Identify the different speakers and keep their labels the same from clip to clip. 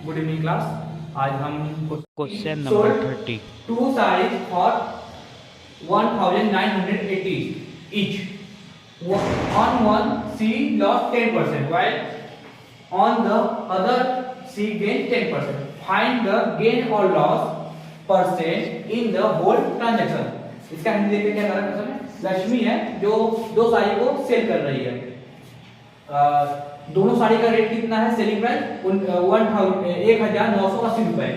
Speaker 1: Good evening class. आज हम
Speaker 2: question number 30
Speaker 1: two saris for 1980 each. On one she lost 10% while on the other she gained 10%. Find the gain or loss percent in the whole transaction. इसका हिंदी देखिए क्या करा है। लक्ष्मी है जो दो साड़ी को सेल कर रही है। दोनों साड़ी का रेट कितना है? सेलिंग प्राइस 1980 रुपए,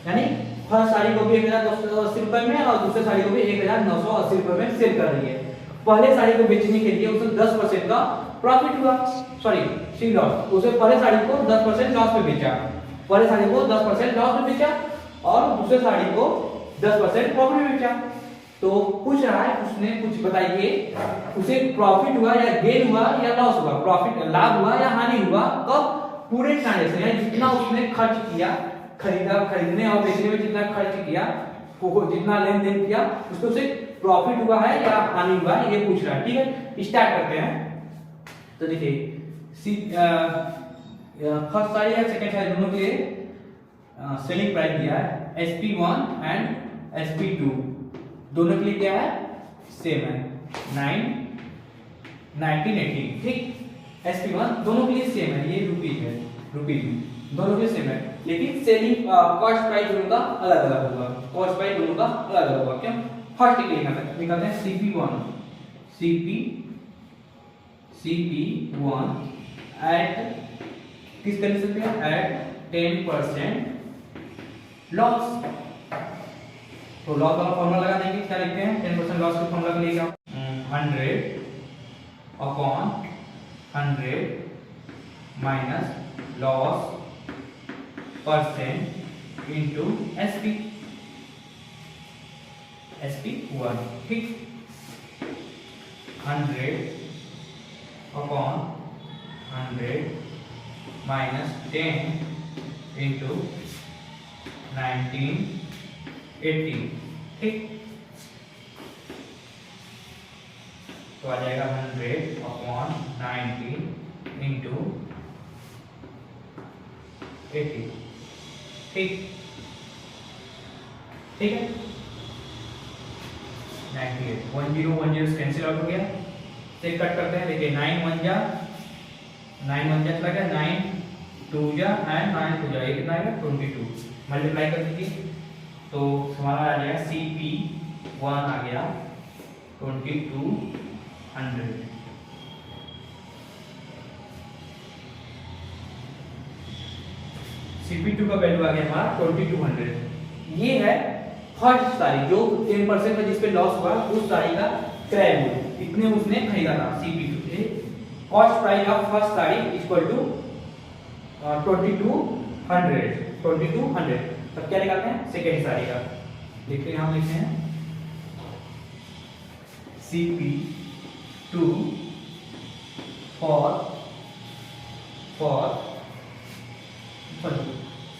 Speaker 1: यानी फर्स्ट साड़ी को भी 1980 रुपए में और दूसरे साड़ी को भी 1980 रुपए में सेल कर रही है। पहले साड़ी को बेचने के लिए उसे 10% का प्रॉफिट हुआ, सॉरी शी लॉस। उसे पहले साड़ी को 10% लॉस में बेचा, पहले साड़ी को 10% लॉस में बेचा और दूसरे साड़ी को 10% प्रॉफिट में बेचा। तो पूछ रहा है, उसने कुछ बताइए उसे प्रॉफिट हुआ या गेन हुआ या लॉस हुआ, प्रॉफिट लाभ हुआ या हानि हुआ, कब? पूरे ट्रांजैक्शन, यानी जितना उसने खर्च किया, खरीदने और बेचने में जितना खर्च किया, जितना लेन देन किया, उसको उसे प्रॉफिट हुआ है या हानि हुआ, ये पूछ रहा है। ठीक है, स्टार्ट करते हैं। तो देखिए फर्स्ट साड़ी या सेकंड साड़ी दोनों के लिए सेलिंग प्राइस दिया है SP1 एंड SP2, दोनों के लिए क्या है? सेम है 1980। ठीक, SP1 दोनों के लिए सेम है, ये रुपीज है, रुपीज दोनों के लिए सेम है, लेकिन सेलिंग कॉस्ट प्राइस दोनों का अलग अलग होगा। कॉस्ट प्राइस दोनों का अलग अलग होगा। क्यों? फर्स्ट के लिए निकालते हैं CP1 एट किस कंडीशन पे? At 10% loss. तो लॉस वाला फॉर्मूला लगा देंगे। क्या लिखते हैं? 10% लॉस का फॉर्मूला लिखेगा 100 upon 100 minus loss percent into SP1। ठीक, 100 अपॉन 100 माइनस 10 इनटू 1980। ठीक, तो आ जाएगा 100 अपॉन 90 इंटू 80। ठीक, ठीक है, 98 10 कैंसिल आउट हो गया। से कट करते हैं। देखिए 9 1 जा चला गया, 9 2 जा एंड 9 2 जा, ये कितना आएगा? 22। मल्टीप्लाई कर दीजिए तो हमारा आ जाएगा CP1 आ गया 2200। CP2 का वैल्यू आ गया हमारा 2200। ये है फर्स्ट साड़ी जो 10% का जिस पे लॉस हुआ, उस साड़ी का क्रय मूल्य इतने उसने खरीदा था। CP2 से cost price of first sari equal to 2200। तब क्या निकालते हैं? सेकेंड साड़ी का। देखते हैं, हम लिखते हैं CP2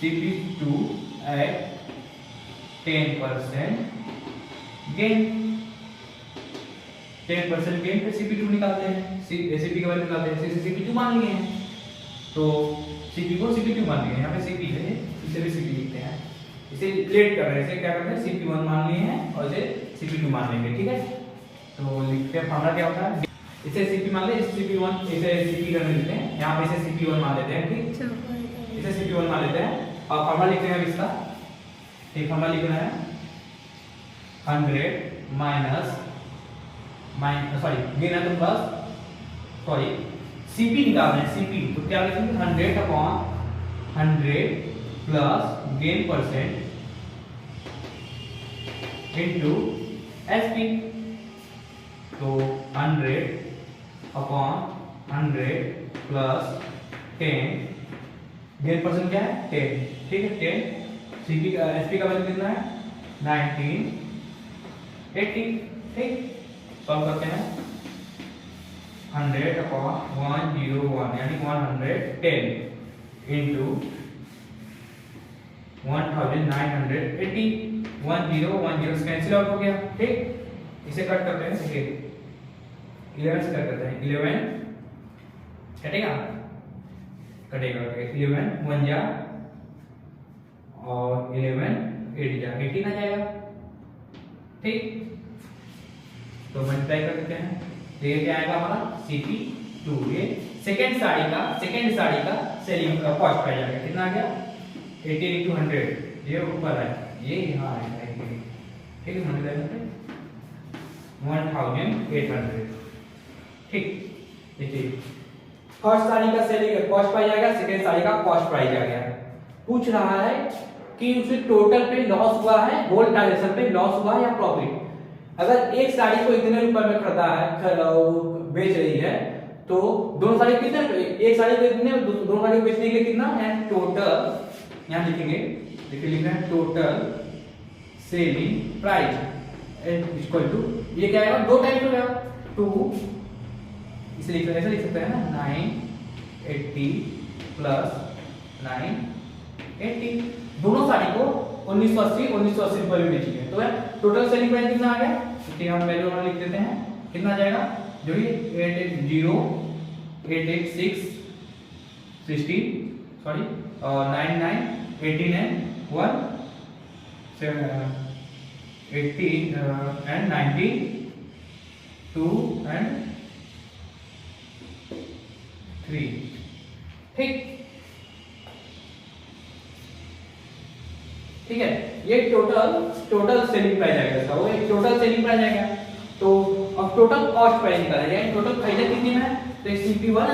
Speaker 1: CP2 at 10% gain. 10% gain पे CP2 निकालते हैं, CP का वैल्यू निकालते हैं, इसे CP2 मान लिए हैं। तो CP को CP2 मान लिए हैं, यहाँ पे CP है, इसे भी CP लिखते हैं। इसे रिलेट कर रहे हैं, इसे क्या करते हैं? CP1 मान लिए हैं और इसे CP2 मान लेंगे। ठीक है, तो लिखते हैं फॉर्मूला क्या होता है? इसे CP मान ले, इसे CP1, इसे CP करने देते हैं, यहाँ पे इसे CP1 मान लेते हैं। ठीक, इसे CP1 मान लेते हैं और फॉर्मूला लिखते हैं इसका। ठीक, फॉर्मूला लिखना है 100 माइनस गेन है तो प्लस, CP निकालना है, CP तो क्या लिखेंगे? 100 upon 100 plus gain percent into SP। तो 100 अपॉन 100 प्लस 10, गेन परसेंट क्या है? 10। ठीक है, 10। CP का SP का वैल्यू कितना है? 1980। ठीक, सॉल्व करते हैं। 100 अपॉन 101 यानी 110 इंटू 1980। 10 कैंसिल आउट हो गया। ठीक, इसे कट करते हैं। देखिए 11 से कट करते हैं, 11 कटेगा, 11 1 जा और 11 8 जा 18 आ जाएगा। ठीक, तो मल्टीप्लाई कर देते हैं, तो ये क्या आएगा हमारा CP2। ये सेकंड साड़ी का सेलिंग कॉस्ट प्राइस आ गया, कितना आ गया 18 into 100, ये ऊपर है, ये यहाँ आएगा। ठीक है, मल्टीप्लाई करते हैं 1800। ठीक, देखिए फर्स्ट साड़ी का सेलिंग कॉस्ट प्राइस आ गया, सेकंड साड़ी का कॉस्ट प्राइस आ गया। पूछ रहा है कि उसे टोटल पे लॉस हुआ है, होल ट्रांजैक्शन पे लॉस हुआ है या प्रॉफिट। अगर एक साड़ी को इतने रुपए में खरीदा है, बेच रही है, तो दोनों साड़ी कितने, एक साड़ी को इतने, दोनों साड़ी को बेचने के लिए कितना है टोटल, यहाँ लिखेंगे, देखिए लिखना है total selling price equal to, ये क्या आएगा 2 टाइम्स हो गया 2, इसे ऐसे लिख सकते हैं ना 980 प्लस 980, दोनों साड़ी को 1980 रुपए में बेची है, तो टोटल सेलिंग प्राइस कितना आ गया, ठीक है हम वैल्यू लिख देते हैं, कितना आ जाएगा जो ये 886 60 सॉरी और 99 18 एंड 1 80 एंड 90 2 एंड 3। ठीक, ठीक है, ये टोटल सेलिंग प्राइस आएगा इसका, वो एक टोटल सेलिंग प्राइस आएगा। तो अब टोटल कॉस्ट प्राइस निकाला जाए, टोटल खरीदा कितने में है, तो CP1 और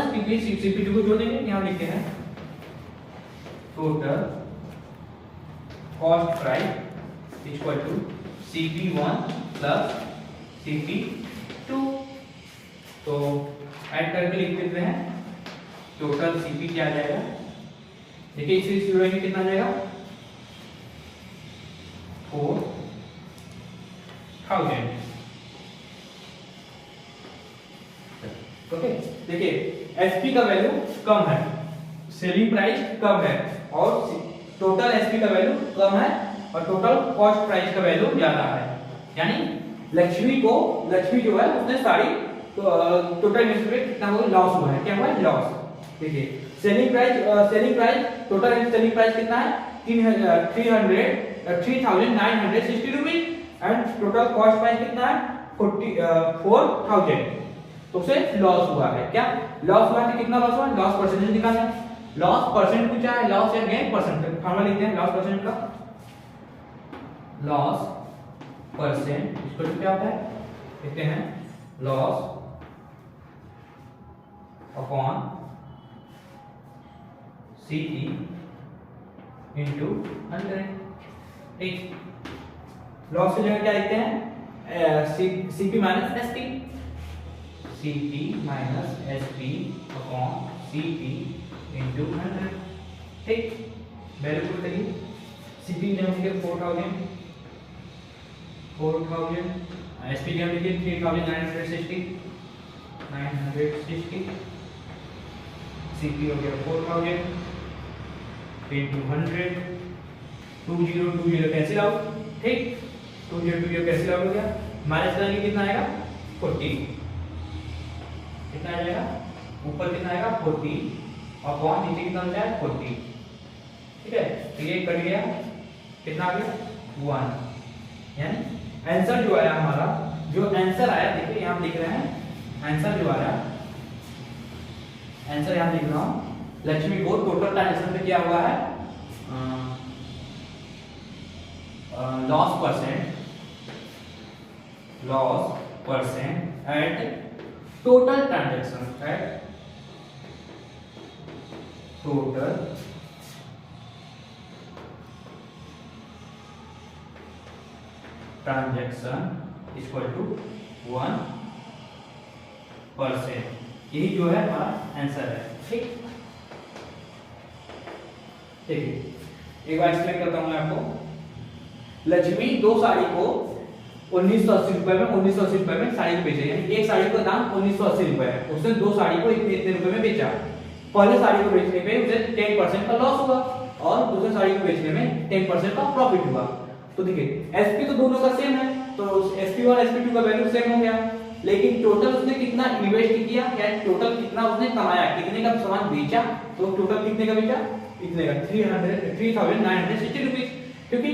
Speaker 1: CP2 को जोड़ देंगे, यहां लिखते हैं total cost price equal to CP1 plus CP2, तो ऐड करके लिख देते हैं टोटल CP क्या आ जाएगा, देखिए इसे जोड़ेंगे कितना आ जाएगा 4000। ओके, देखिए एसपी का वैल्यू कम है, सेलिंग प्राइस कम है, और टोटल एसपी का वैल्यू कम है और टोटल कॉस्ट प्राइस का वैल्यू ज्यादा है। यानी लक्ष्मी जो है उसने साड़ी टोटल इन्वेस्टमेंट में कितना हुआ, लॉस हुआ है, क्या हुआ है लॉस। देखिए selling price total selling price कितना है 3960 rupees and total cost price कितना है 4000, तो उसे लॉस हुआ है। क्या लॉस हुआ है, कितना लॉस हुआ है, लॉस परसेंटेज निकालना है। लॉस परसेंट कुछ है, लॉस या गेन परसेंट, फॉर्मूला लिखते हैं लॉस परसेंट का, लॉस परसेंट इसको क्या होता है, कहते हैं लॉस अपॉन CP into 100। ठीक, लॉस की जगह क्या लिखते हैं CP minus SP, CP minus SP upon CP into 100। ठीक, वैल्यू पुट करिए, CP ने हम लिखे 4000, SP ने हम लिखे 3960, CP हो गया 4000 into 100, 2020 कैंसिल आउट। ठीक, 2020 कैंसिल आउट हो गया, माइनस करेंगे कितना आएगा 40, कितना आ जाएगा ऊपर कितना आएगा 40 अपॉन नीचे कितना हो जाएगा 40। ठीक है, तो ये कट गया, कितना आ गया 1। यानी आंसर जो आया हमारा, जो आंसर आया देखिए यहां लिख रहे हैं, आंसर जो आया, आंसर यहां लिख रहा हूं, लक्ष्मी को टोटल ट्रांजैक्शन पे क्या हुआ है loss percent at total transaction, equal to 1%। यही जो है हमारा आंसर है। ठीक, देखिए एक बार एक्सप्लेन करता हूं मैं आपको। लक्ष्मी दो साड़ी को 1980 रुपए में साड़ी को बेचे, यानी एक साड़ी का दाम 1980 रुपए है, उसने दो साड़ी को इतने रुपए में बेचा। पहले साड़ी को बेचने पे उसे 10% का लॉस हुआ और दूसरे साड़ी को बेचने में 10% का प्रॉफिट हुआ। तो देखिए एसपी तो दोनों का सेम है, तो एसपी1 एसपी2 का वैल्यू सेम हो गया, लेकिन टोटल उसने कितना इन्वेस्ट किया या टोटल कितना उसने कमाया, कितने का सामान बेचा, तो टोटल कितने का बेचा, इतने का 3960 रुपीज, क्योंकि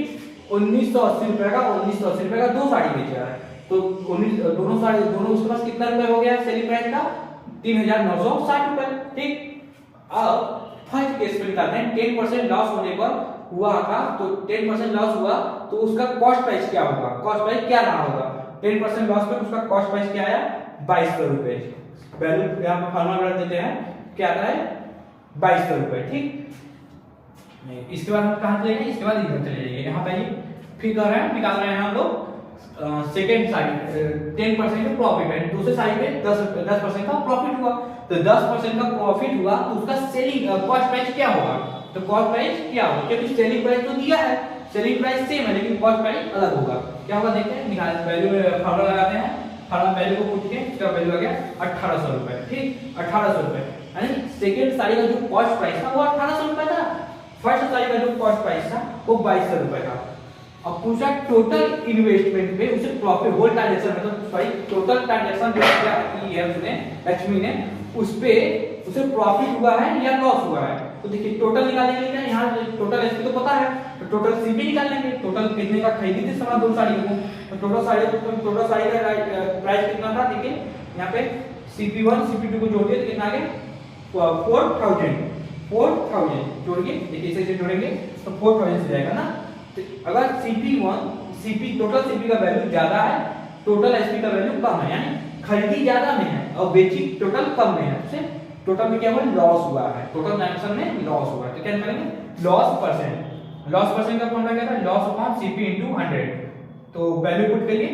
Speaker 1: 1980 रुपए का 1980 रुपए का दो साड़ी बेचा है, तो दोनों साड़ी दोनों उसके पास कितना रुपए हो गया सेलिंग प्राइस का 3960 रुपए। ठीक, अब फर्स्ट केस में निकालते हैं 10% लॉस होने पर हुआ था, तो 10% लॉस हुआ तो उसका कॉस्ट प्राइस क्या होगा, कॉस्ट प्राइस क्या रहा होगा, 10% लॉस पर उसका कॉस्ट प्राइस क्या आया 2200 रुपए, वैल्यू यहां पर फॉर्मूला रख देते हैं, क्या आता है 2200 रुपए। ठीक, इसके बाद हम कहां चले जाएंगे, इसके बाद इधर चले जाइए, यहां पे फिर कर रहे हैं निकाल रहे हैं हम लोग सेकेंड साइड 10% का प्रॉफिट है, दूसरे साइड पे 10% का प्रॉफिट हुआ, तो 10% का प्रॉफिट हुआ तो उसका सेलिंग कॉस्ट प्राइस क्या होगा, तो कॉस्ट प्राइस क्या होगा, क्योंकि सेलिंग प्राइस तो दिया है, सेलिंग प्राइस सेम है लेकिन कॉस्ट प्राइस अलग होगा, क्या होगा देखते हैं, निकाल वैल्यू में फार्मूला लगाते हैं, फार्मूला वैल्यू को पुट किए, इसका वैल्यू आ गया 1800 रुपए। ठीक, 1800 रुपए, यानी सेकंड साड़ी का जो कॉस्ट प्राइस था वो 1800 रुपए था, फर्स्ट साड़ी का जो कॉस्ट प्राइस था वो 2200 रुपए था। अब पूछा टोटल इन्वेस्टमेंट पे उसे प्रॉफिट होल ट्रांजैक्शन मतलब सॉरी टोटल ट्रांजैक्शन जो क्या की है उसने लक्ष्मी ने उस पे उसे प्रॉफिट हुआ है या लॉस हुआ है, तो देखिए टोटल निकालने के लिए क्या यहाँ टोटल एसपी तो पता है, तो टोटल सीपी निकाल लेंगे, टोटल कितने का खरीदी थी सामान दो साड़ी को, तो टोटल साड़ी का प्राइस कितना था, देखिए यहाँ पे CP1 CP2 को जोड़ दिए तो कितना आ गया 4000 जोड़िए, देखिए इसे जोड़ेंगे तो 4000 से जाएगा ना, तो अगर CP टोटल CP का वैल्यू ज्यादा है, टोटल SP का वैल्यू कम है, यानी खरीदी ज्यादा में है और बेची टोटल कम में है, उससे टोटल में क्या हुआ लॉस हुआ है, टोटल ट्रांजैक्शन में लॉस हुआ है, तो क्या करेंगे लॉस परसेंट का फॉर्मूला क्या था, लॉस अपॉन CP into 100, तो वैल्यू पुट करिए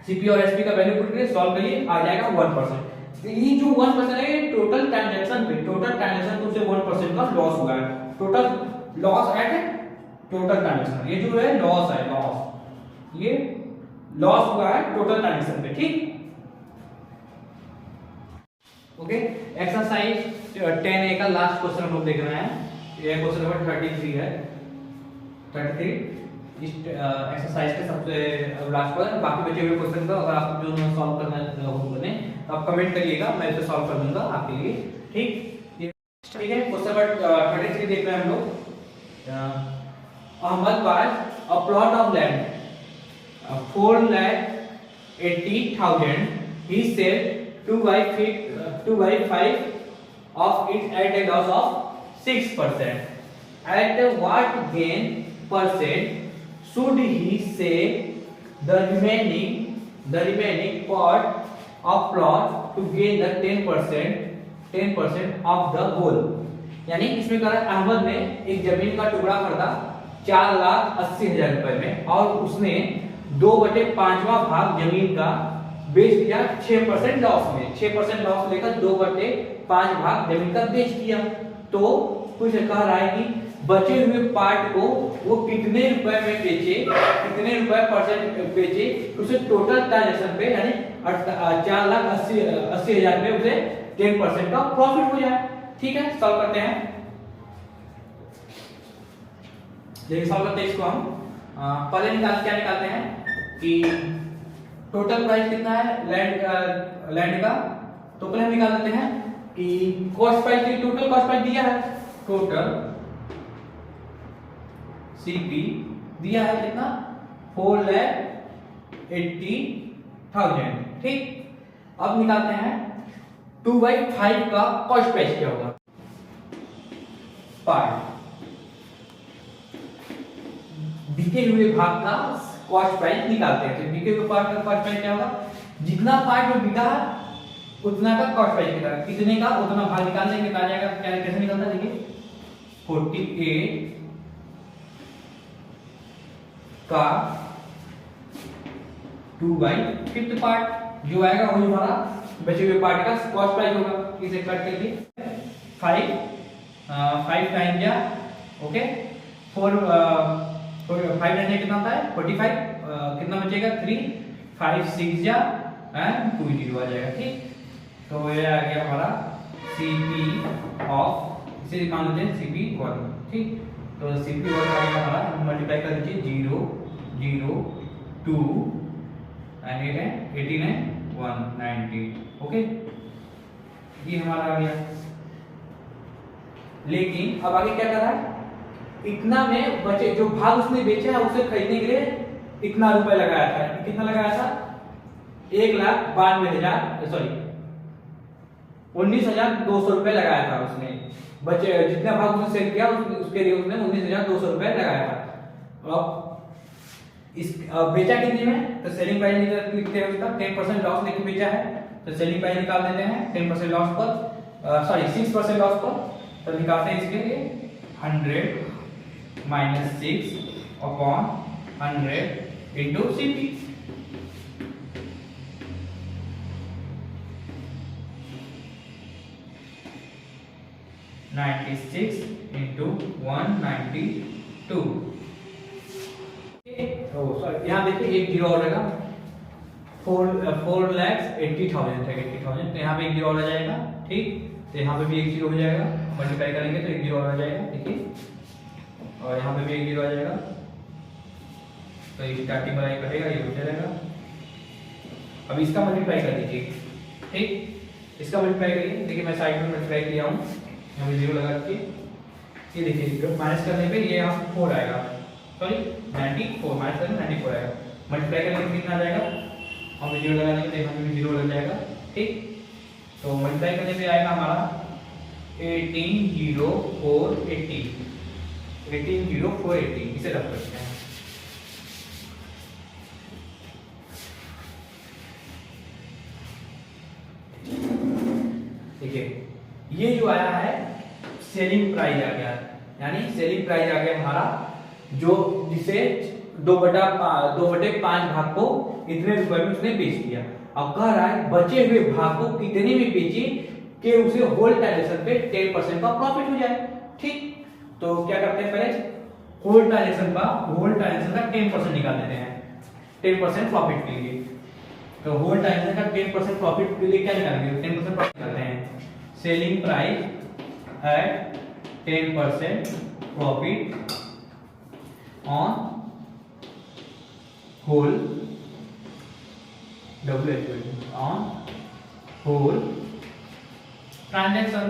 Speaker 1: CP और SP का वैल्यू पुट करिए, सॉल्व करिए, आ जाएगा 1%, तो ये जो 1% है टोटल ट्रांजैक्शन पे से 1% का लॉस हुआ है, total loss at total transaction, ये जो है लॉस है, ये लॉस हुआ है टोटल ट्रांजैक्शन पे। ठीक, ओके, एक्सरसाइज 10A का लास्ट क्वेश्चन हम लोग देख रहे हैं, ये क्वेश्चन नंबर 33 है, 33 इस एक्सरसाइज के सबसे लास्ट पर, बाकी बचे हुए क्वेश्चन का अगर आप जो सॉल्व करना हो बने तो आप कमेंट करिएगा, मैं इसे सॉल्व कर दूंगा आपके लिए। ठीक है, क्वेश्चन नंबर 33 देख रहे हैं हम लोग, Ahmad buys a plot of land 4,80,000. He sells 2 by 5 of it at a loss of 6%. At what gain percent should he sell the remaining part of plot to gain the 10% of the whole? यानी इसमें कह रहा है अहमद ने एक जमीन का टुकड़ा खरीदा 4,80,000 रुपए में और उसने 2/5वां भाग जमीन का बेच दिया 6% लॉस में, 6% लॉस लेकर 2/5 भाग जमीन का बेच दिया, तो कुछ कह रहा है कि बचे हुए पार्ट को वो कितने रुपए में बेचे, कितने रुपए परसेंट बेचे, उसे टोटल ट्रांजैक्शन पे यानी 4,80,000 में उसे 10% का प्रॉफिट हो जाए। ठीक है, सॉल्व करते हैं, देखिए सॉल्व करते हैं इसको हम, पहले क्या निकालते हैं कि टोटल प्राइस कितना है लैंड का, तो पहले हम निकाल लेते हैं कि cost price, total cost price दिया है, टोटल CP दिया है कितना 4,80,000। ठीक, अब निकालते हैं 2/5 का कॉस्ट प्राइस क्या होगा, पार्ट बिके हुए भाग का कॉस्ट प्राइस निकालते हैं, तो बिके हुए पार्ट का कॉस्ट प्राइस क्या होगा, जितना पार्ट में बिका उतना का कॉस्ट प्राइस निकाल, कितने का उतना भाग निकालने के आ जाएगा, क्या कैसे निकलता है देखिए 48 का 2/5 पार्ट जो आएगा वही हमारा बचे हुए पार्ट का कॉस्ट प्राइस होगा। इसे कट करके 5 टाइम जा, ओके 4 5 टाइम कितना होता है 45, कितना बचेगा 3 5 6 जा एंड 2 0 आ जाएगा। ठीक, तो ये आ गया हमारा CP ऑफ, इसे निकाल लेते हैं CP1। ठीक, तो CP1 आ गया हमारा, मल्टीप्लाई कर दीजिए 0 0 2 एंड 8 है 18 है 190। ओके, ये हमारा आ गया। लेकिन अब आगे क्या कर रहा है, इतना में बचे जो भाग उसने बेचा है उसे खरीदने के लिए इतना रुपए लगाया था। कितना लगाया था, 1,92,000 सॉरी 19,200 रुपए लगाया था उसने। बचे जितना भाग उसने सेल किया उसके लिए उसने 19,200 रुपए लगाया था। अब इस बेचा कितने में, तो सेलिंग प्राइस लिखते हैं उसका 10% लॉस लेके बेचा है, तो सेलिंग प्राइस निकाल देते हैं 10% लॉस पर, सॉरी 6% लॉस पर, तो निकालते हैं इसके लिए 100 minus 6 upon 100 into CP. $96 into 192। यहाँ देखिए एक जीरो और रहेगा, 4,80,000 है, 80,000, तो यहाँ पे एक जीरो और आ जाएगा। ठीक, तो यहाँ पे भी एक जीरो हो जाएगा, मल्टीप्लाई करेंगे तो एक जीरो और आ जाएगा। देखिए, और यहाँ पे भी एक जीरो आ जाएगा, तो ये स्टार्टिंग वाला कटेगा, ये हो जाएगा। अब इसका मल्टीप्लाई कर दीजिए। ठीक, इसका मल्टीप्लाई करिए। देखिए मैं साइड में मल्टीप्लाई किया हूँ, यहाँ पे जीरो लगा के, ये देखिए माइनस करने पे ये यहाँ 4 आएगा, सॉरी 94, माइनस करने 94 आएगा। मल्टीप्लाई करने पे कितना आ जाएगा, हम जीरो लगा देंगे तो यहाँ पे भी जीरो लग जाएगा। ठीक, तो मल्टीप्लाई करने पे आएगा हमारा 18,0480, 18,0480, इसे रख सकते हैं। देखिए ये जो आया है सेलिंग प्राइस आ गया, यानी सेलिंग प्राइस आ गया हमारा, जो जिसे 2/5 भाग को इतने रुपए में उसने बेच दिया। अब कह रहा है बचे हुए भाग को कितने में बेचे कि उसे होल ट्रांजैक्शन पे 10% का प्रॉफिट हो जाए। ठीक, तो क्या करते हैं, पहले होल ट्रांजैक्शन का 10% निकाल देते हैं 10% प्रॉफिट के लिए। तो होल ट्रांजैक्शन का 10% प्रॉफिट के लिए क्या निकालेंगे, 10% प्रॉफिट करते हैं, selling price at 10% profit on whole on whole transaction।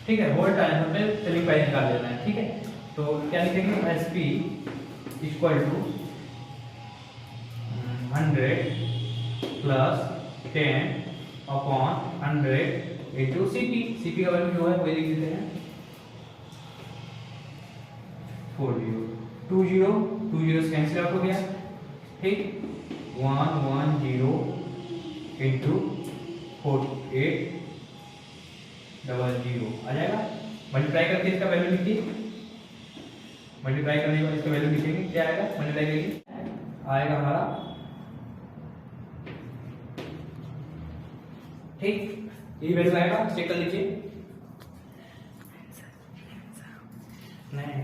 Speaker 1: ठीक है, होल ट्रांजैक्शन पे सेलिंग प्राइस निकाल देना है। ठीक है, तो क्या लिखेंगे, SP equal to 100 plus 10 upon 100 into CP. CP का वैल्यू जो है वही लिख देते हैं 40, 20 कैंसिल आउट हो गया। ठीक, 110 इंटू 4800 आ जाएगा। मल्टीप्लाई करके इसका वैल्यू लिखिए, मल्टीप्लाई करने के बाद इसका वैल्यू लिखेंगे, क्या आएगा, मल्टीप्लाई करिए, आएगा हमारा। ठीक, ये वैल्यू आएगा, चेक कर लीजिए। नहीं,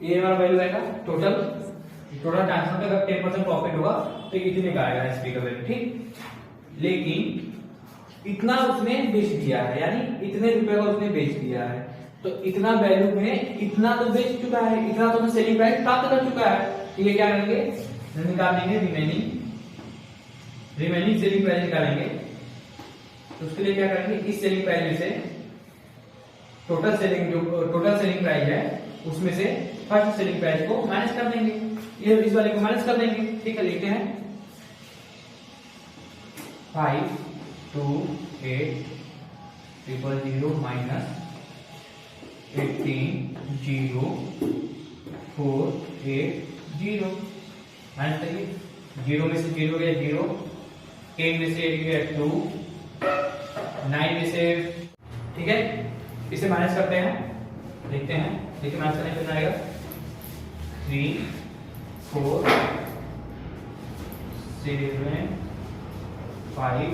Speaker 1: ये हमारा वैल्यू आएगा टोटल ट्रांसफर का। अगर 10% प्रॉफिट होगा तो इतने का आएगा एसपी का वैल्यू। ठीक, लेकिन इतना उसने बेच दिया है, यानी इतने रुपए का उसने बेच दिया है, तो इतना वैल्यू में इतना तो बेच चुका है, इतना तो सेलिंग प्राइस प्राप्त कर चुका है। तो ये क्या करेंगे, निकाल देंगे रिमेनिंग सेलिंग प्राइस निकालेंगे। तो उसके लिए क्या करेंगे, इस सेलिंग प्राइस में से टोटल सेलिंग प्राइस है उसमें से फर्स्ट सेलिंग प्राइस को माइनस कर देंगे, ये इस वाले को माइनस कर देंगे। ठीक है, लिखते हैं 52800 माइनस 18,0480 माइनस करिए, 0 में से 0 गया 0, 10 में से 8 गया 2, 9 में से, ठीक है, इसे माइनस करते हैं, देखते हैं, देखिए माइनस करने कितना आएगा, 3 4 7 5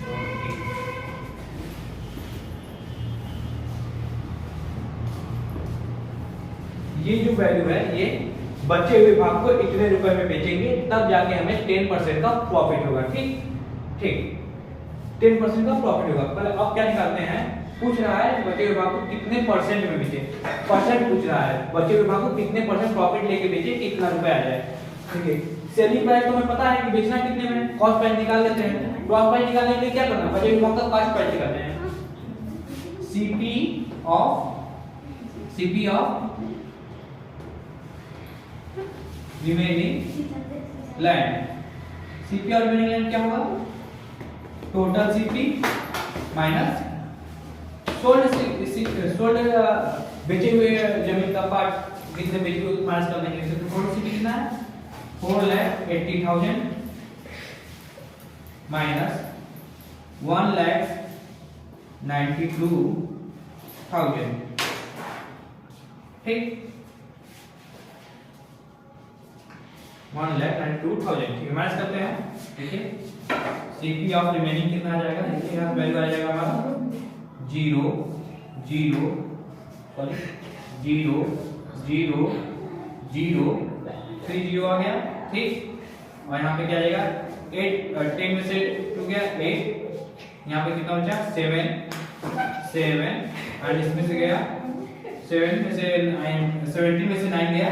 Speaker 1: और 8। ये जो वैल्यू है ये बचे हुए भाग को इतने रुपए में बेचेंगे तब जाके हमें 10% का प्रॉफिट होगा। ठीक ठीक, 10% का प्रॉफिट होगा। पहले अब क्या निकालते हैं, पूछ रहा है बचे हुए भाग को कितने परसेंट में बेचे, परसेंट पूछ रहा है, बचे हुए भाग को कितने परसेंट प्रॉफिट लेके बेचे, कितना रुपए आ जाए। ठीक है, सेलिंग प्राइस तो हमें पता है कि बेचना कितने में, कॉस्ट प्राइस निकाल लेते हैं। कॉस्ट प्राइस निकालने के लिए क्या करना है, बचे हुए का कॉस्ट प्राइस निकालते हैं। CP of remaining land. CP और रिमेनिंग लैंड क्या होगा, टोटल सीपी माइनस सोल्ड बेचे हुए जमीन का पार्ट कितने बेचे हुए माइनस कर देंगे। तो टोटल सीपी कितना है, 4,80,000 माइनस 1,92,000। ठीक, 1,92,000। ठीक है, माइनस करते हैं। देखिए सीपी ऑफ रिमेनिंग कितना आ जाएगा, देखिए यहाँ वैल्यू आ जाएगा हमारा 0 0 सॉरी 0 0 0 3 0 आ गया। ठीक, और यहाँ पे क्या आ जाएगा 8 10 में से 2 गया 8, यहाँ पे कितना बचा 7 एंड इसमें से गया 7 में से 17 में से 9 गया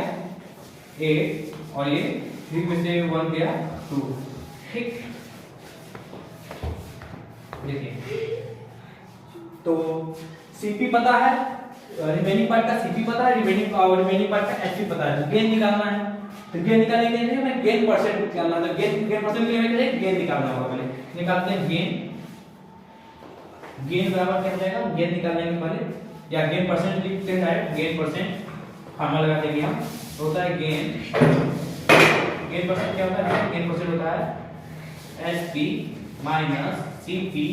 Speaker 1: 8 और ये 3 में से 1 गया 2। ठीक, देखिए तो सीपी पता है, रिमेनिंग पार्ट का सीपी पता है, रिमेनिंग पार्ट का एचपी पता है। गेन निकालना है, तो गेन निकालने के लिए हमें गेन परसेंट निकालना है। तो गेन परसेंट के लिए हमें गेन निकालना होगा। पहले निकालते हैं गेन बराबर क्या हो जाएगा, गेन निकालने के पहले या गेन परसेंट लिखते हैं डायरेक्ट। गेन परसेंट फार्मूला लगा देंगे हम, होता है गेन परसेंट क्या होता है, गेन परसेंट होता है SP minus CP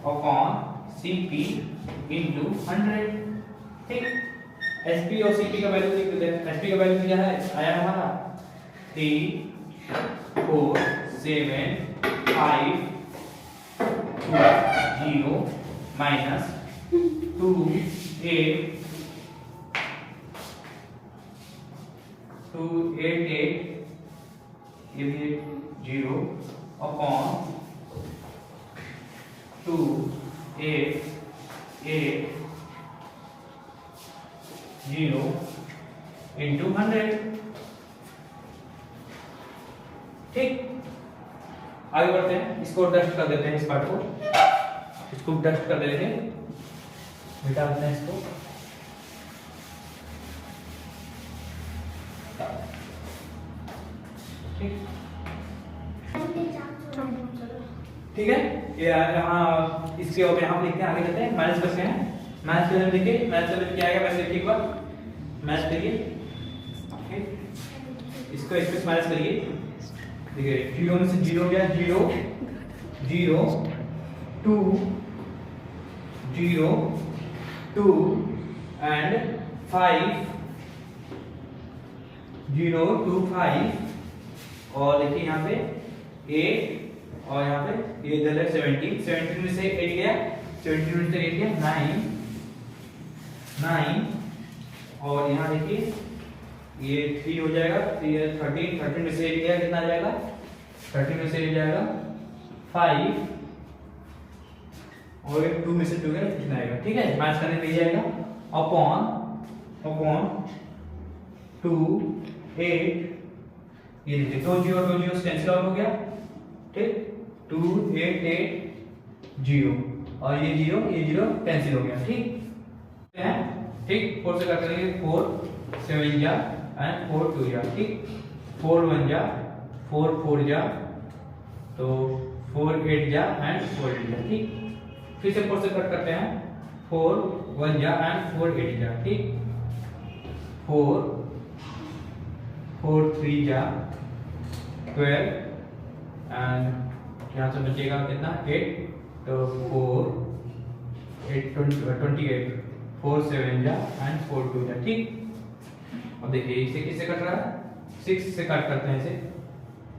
Speaker 1: upon CP into 100। ठीक, एसपी और सीपी का वैल्यू लिख देते हैं। एसपी का वैल्यू क्या है, आया हमारा 3 4 7 5 2 0 माइनस 2 8 2 8 8 ये भी 0 अपॉन 2 8 8 0 into 100। ठीक, आगे बढ़ते हैं, इसको डस्ट कर देते हैं, इस पार्ट को इसको डस्ट कर देते हैं, मिटा देते हैं इसको। ठीक है, ये यहाँ इसके ऊपर यहाँ लिखते हैं, आगे चलते हैं, माइनस करते हैं। मैथ करने देखिए, मैथ करने क्या आएगा वैसे एक बार मैथ करिए। इसको एक्सप्रेस माइनस करिए। देखिए 0 में से 0 गया 0 0 2 0 2 एंड 5 0 2 5 और देखिए यहाँ पे 8 और यहाँ पे ये इधर है 17 में से 8 गया 17 में से 8 गया 9 और यहाँ देखिए ये 3 हो जाएगा 13 में से 8 गया कितना आ जाएगा 13 में से 8 जाएगा 5 और 2 में से 2 गया कितना आएगा। ठीक है, मैच करने पे जाएगा अपॉन 2 8 ये देखिए 2 0 कैंसिल आउट हो गया। ठीक, 2 8 8 0 और ये 0 कैंसिल हो गया। ठीक है, ठीक 4 से कट करेंगे 4 7 जा एंड 4 2 जा। ठीक, 4 1 जा 4 4 जा तो 4 8 जा एंड 4 8 जा। ठीक, फिर से 4 से कट करते हैं 4 1 जा एंड 4 8 जा। ठीक, 4 4 3 जा 12 एंड यहाँ से बचेगा कितना 8 तो 4 8 28 4 7 जा एंड 4 2 जा। ठीक, अब देखिए इसे किससे कट रहा है 6 से कट करते हैं इसे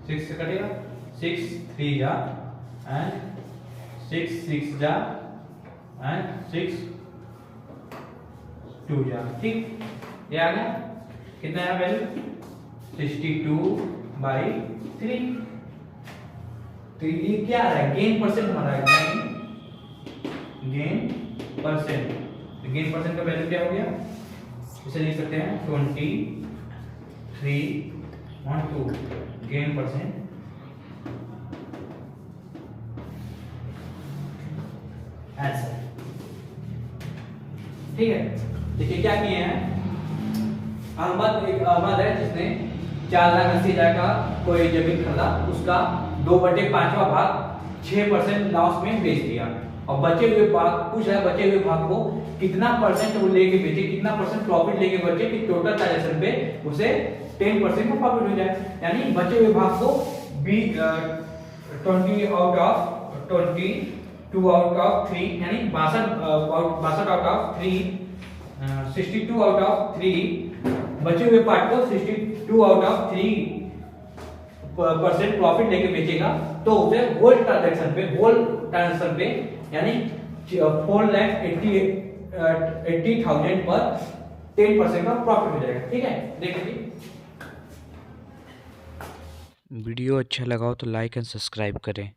Speaker 1: 6 से कटेगा 6 3 जा एंड 6 6 जा एंड 6 2 जा। ठीक, ये आ गया कितना है वैल्यू 62/3। तो ये क्या आ रहा है गेन परसेंट हमारा है गेन परसेंट। तो गेन परसेंट का वैल्यू क्या हो गया इसे लिख सकते हैं 23.2 गेन परसेंट आंसर। ठीक है, देखिए क्या किए हैं। अहमद है जिसने 4,80,000 का कोई जमीन खरीदा, उसका 2/5वां भाग 6% लॉस में बेच दिया, और बचे हुए भाग पूछ रहा है, बचे हुए भाग को कितना परसेंट वो लेके बेचे, कितना परसेंट प्रॉफिट लेके बेचे कि टोटल ट्रांजैक्शन पे उसे 10% का प्रॉफिट हो जाए। यानी बचे हुए भाग को 20 22 आउट ऑफ 3 यानी 62 आउट ऑफ 3 62 आउट ऑफ 3 बचे हुए पार्ट को 62 आउट ऑफ 3% प्रॉफिट लेके बेचेगा, तो उसे होल ट्रांजैक्शन पे यानी 4,80,000 पर 10% का प्रॉफिट हो जाएगा। ठीक है, देखिए
Speaker 2: वीडियो अच्छा लगा हो तो लाइक एंड सब्सक्राइब करें।